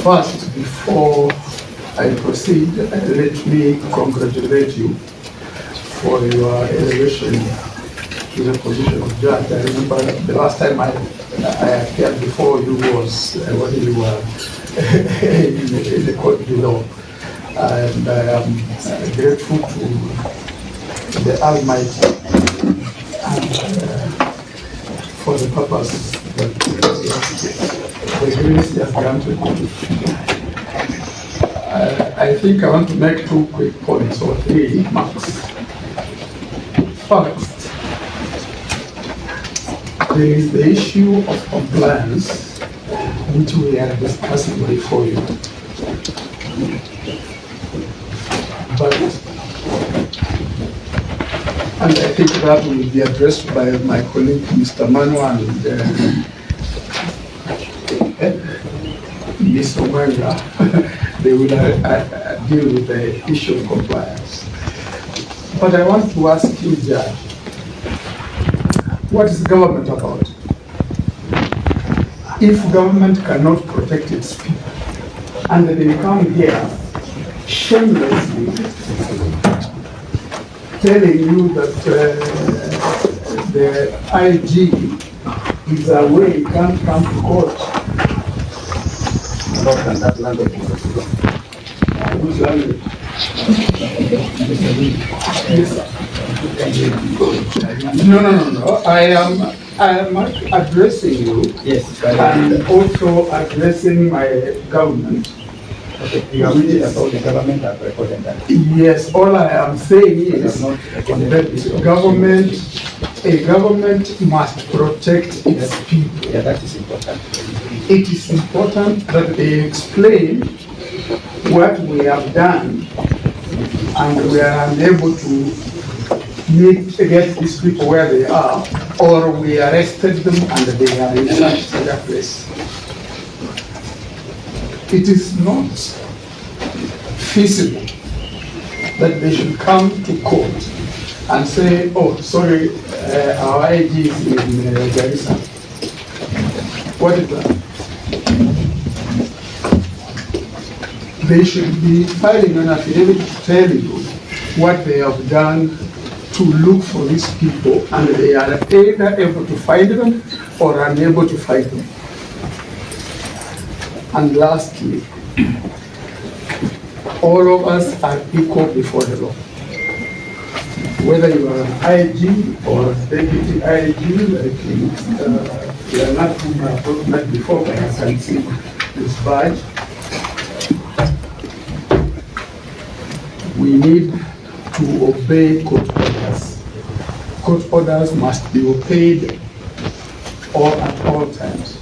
First, before I proceed, let me congratulate you for your elevation to the position of judge. I remember the last time I appeared before you was when you were in the court below. And I am grateful to the Almighty and, for the purpose that the grace He has granted me. I think I want to make 2 quick points or 3 marks. First, there is the issue of compliance, which we are discussing before you. But, and I think that will be addressed by my colleague, Mr. Manu and Ms. Omanga. They will deal with the issue of compliance. But I want to ask you, Judge, what is government about? If government cannot protect its people, and they come here shamelessly telling you that the IG is away, can't come to court. What can that language be? Whose language? No. I am addressing you. Yes. And also addressing my government. Okay. You are reading about the government and recording that. Yes. All I am saying is that a government must protect its people. Yeah, that is important. It is important that they explain what we have done, and we are unable to get these people where they are, or we arrested them and they are in such other place. It is not feasible that they should come to court and say, oh, sorry, our IG is in Garissa. What is that? They should be filing an affidavit to tell you what they have done to look for these people, and they are either able to find them or unable to find them. And lastly, all of us are equal before the law. Whether you are an IG or deputy IG, like we are not whom I have met before, but I can see this badge. We need to obey court orders. Court orders must be obeyed at all times.